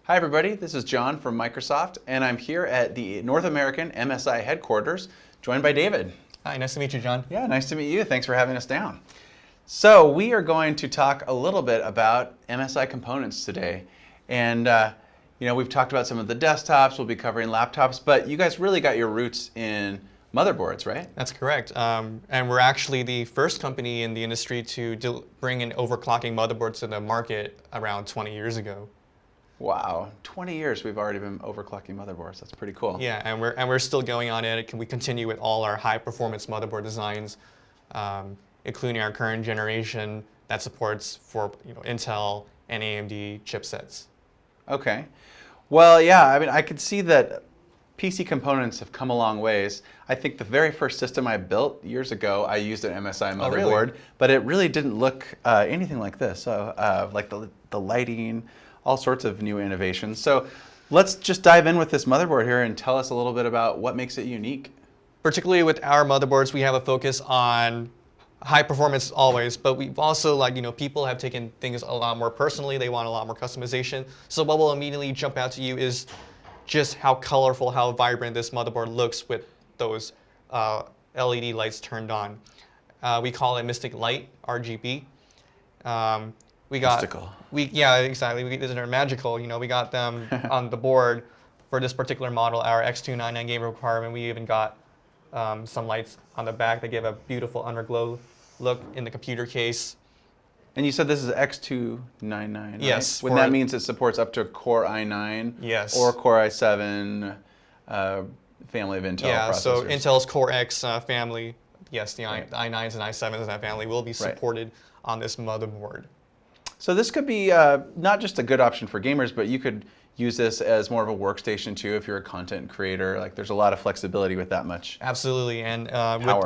Hi everybody, this is John from Microsoft, and I'm here at the North American MSI headquarters, joined by David. Hi, nice to meet you, John. Yeah, nice to meet you. Thanks for having us down. So we are going to talk a little bit about MSI components today. And we've talked about some of the desktops, we'll be covering laptops, but you guys really got your roots in motherboards, right? That's correct. And we're actually the first company in the industry to bring in overclocking motherboards to the market around 20 years ago. Wow, 20 years we've already been overclocking motherboards. That's pretty cool. Yeah, and we're still going on it. We continue with all our high performance motherboard designs, including our current generation that supports for Intel and AMD chipsets. Okay. Well, yeah, I mean, I could see that PC components have come a long ways. I think the very first system I built years ago, I used an MSI motherboard, really? But it really didn't look anything like this. So, like the lighting, all sorts of new innovations. So let's just dive in with this motherboard here and tell us a little bit about what makes it unique. Particularly with our motherboards, we have a focus on high performance always, but we've also, people have taken things a lot more personally. They want a lot more customization. So what will immediately jump out to you is just how colorful, how vibrant this motherboard looks with those LED lights turned on. We call it Mystic Light, RGB. Mystical. Yeah, exactly. They're magical. We got them on the board for this particular model, our X299 game requirement. We even got some lights on the back that give a beautiful underglow look in the computer case. And you said this is X299, right? Yes. When that means it supports up to Core i9 yes. or Core i7 family of Intel processors. Yeah, so Intel's Core X family, yes, the i9s and i7s in that family will be supported on this motherboard. So this could be not just a good option for gamers, but you could use this as more of a workstation too if you're a content creator. Like there's a lot of flexibility with that much. Absolutely, and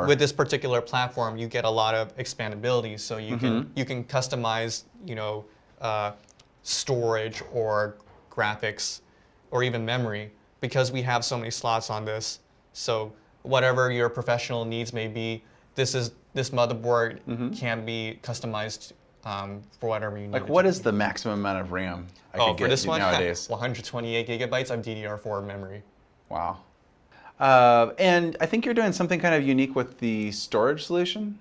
with this particular platform, you get a lot of expandability. So you can customize, storage or graphics, or even memory, because we have so many slots on this. So whatever your professional needs may be, this motherboard can be customized for whatever you need. Like what is the maximum amount of RAM I could get for this one, nowadays? 128 gigabytes of DDR4 memory. Wow. And I think you're doing something kind of unique with the storage solution?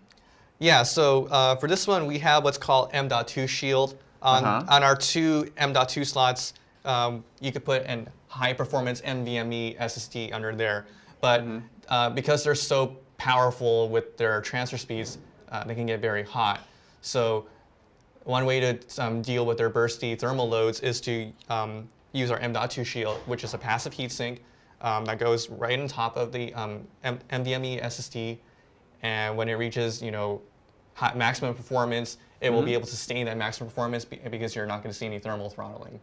Yeah, so for this one, we have what's called M.2 Shield. On our two M.2 slots, you could put a high-performance NVMe SSD under there. But because they're so powerful with their transfer speeds, they can get very hot. So one way to deal with their bursty thermal loads is to use our M.2 Shield, which is a passive heatsink that goes right on top of the NVMe SSD. And when it reaches, maximum performance, it will be able to sustain that maximum performance because you're not going to see any thermal throttling.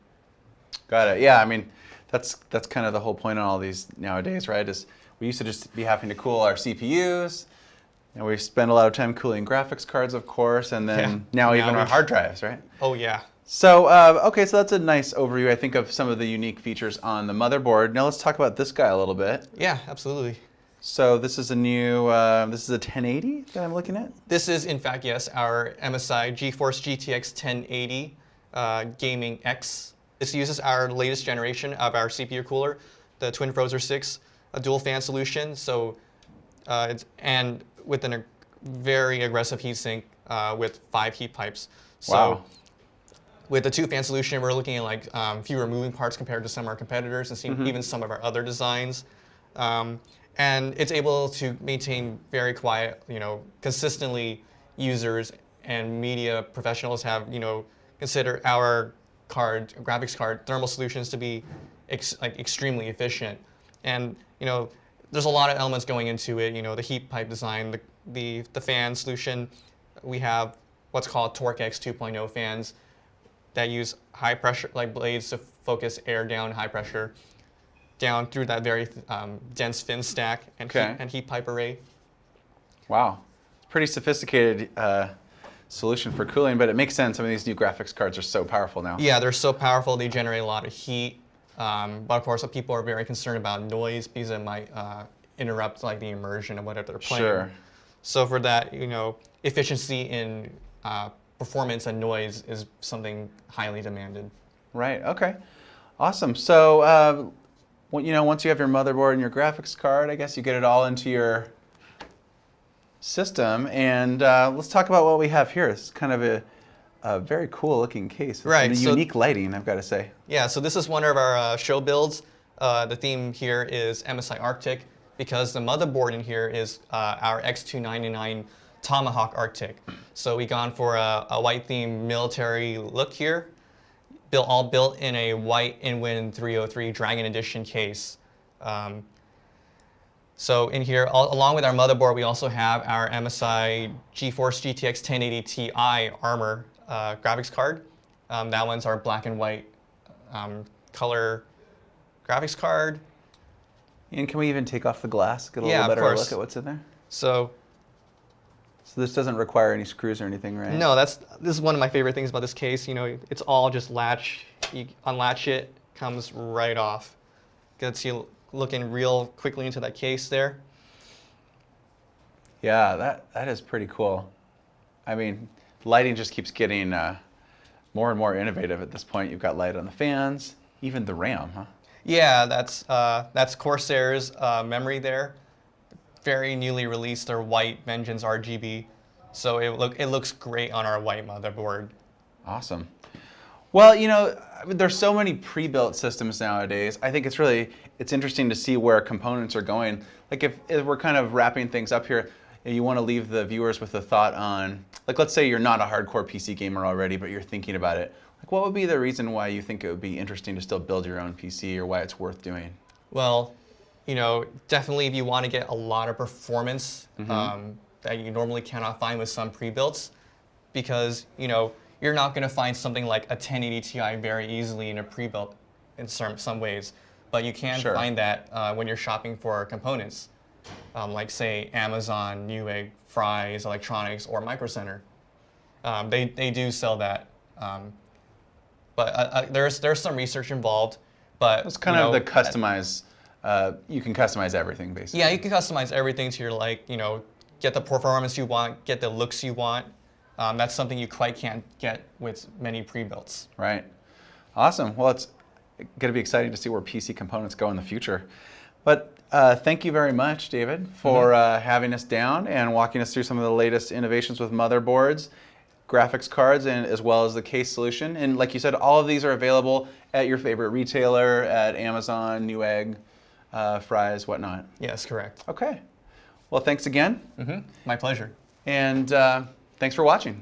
Got it. Yeah, I mean, that's kind of the whole point on all these nowadays, right? Is we used to just be having to cool our CPUs. And we spend a lot of time cooling graphics cards, of course, and then now even our hard drives, right? Oh, yeah. So, okay, so that's a nice overview, I think, of some of the unique features on the motherboard. Now let's talk about this guy a little bit. Yeah, absolutely. So this is a new, this is a 1080 that I'm looking at? This is, in fact, yes, our MSI GeForce GTX 1080 Gaming X. This uses our latest generation of our CPU cooler, the Twin Frozer 6, a dual fan solution. So, and with a very aggressive heatsink with 5 heat pipes. So wow. With the 2-fan solution, we're looking at fewer moving parts compared to some of our competitors and even some of our other designs. And it's able to maintain very quiet, consistently users and media professionals have, consider our graphics card thermal solutions to be extremely efficient. And, there's a lot of elements going into it, the heat pipe design, the fan solution. We have what's called TorqueX 2.0 fans that use high pressure, blades to focus air down high pressure down through that very dense fin stack and heat pipe array. Wow, pretty sophisticated solution for cooling, but it makes sense. Some of these new graphics cards are so powerful now. Yeah, they're so powerful. They generate a lot of heat. But of course, people are very concerned about noise because it might interrupt the immersion of whatever they're playing. Sure. So for that, efficiency in performance and noise is something highly demanded. Right. Okay. Awesome. So, once you have your motherboard and your graphics card, I guess you get it all into your system. And let's talk about what we have here. It's kind of a very cool looking case. It's Right. a unique lighting, I've got to say. Yeah, so this is one of our show builds. The theme here is MSI Arctic because the motherboard in here is our X299 Tomahawk Arctic. So we gone for a white theme military look here, all built in a white Inwin 303 Dragon Edition case. So in here, along with our motherboard, we also have our MSI GeForce GTX 1080 Ti Armor graphics card. That one's our black and white color graphics card. And can we even take off the glass, get a little better look at what's in there? So this doesn't require any screws or anything, right? No, this is one of my favorite things about this case. It's all just latch. You unlatch it, comes right off. Gets you looking real quickly into that case there. Yeah, that is pretty cool. I mean, lighting just keeps getting more and more innovative at this point. You've got light on the fans, even the RAM, huh? Yeah, that's Corsair's memory there. Very newly released their white Vengeance RGB, so it looks great on our white motherboard. Awesome. Well, there's so many pre-built systems nowadays. I think it's interesting to see where components are going. Like if we're kind of wrapping things up here, you want to leave the viewers with a thought on, like let's say you're not a hardcore PC gamer already, but you're thinking about it. Like what would be the reason why you think it would be interesting to still build your own PC or why it's worth doing? Well, definitely if you want to get a lot of performance that you normally cannot find with some pre-builts, because you're not going to find something like a 1080 Ti very easily in a pre-built in some ways, but you can find that when you're shopping for components, like say Amazon, Newegg, Fry's Electronics, or Micro Center. They do sell that, but there's some research involved. But it's kind of the customized. You can customize everything, basically. Yeah, you can customize everything to your get the performance you want, get the looks you want. That's something you quite can't get with many pre-builts. Right. Awesome. Well, it's going to be exciting to see where PC components go in the future. But thank you very much, David, for having us down and walking us through some of the latest innovations with motherboards, graphics cards, and as well as the case solution. And like you said, all of these are available at your favorite retailer, at Amazon, Newegg, Fry's, whatnot. Yes, correct. Okay. Well, thanks again. My pleasure. And thanks for watching.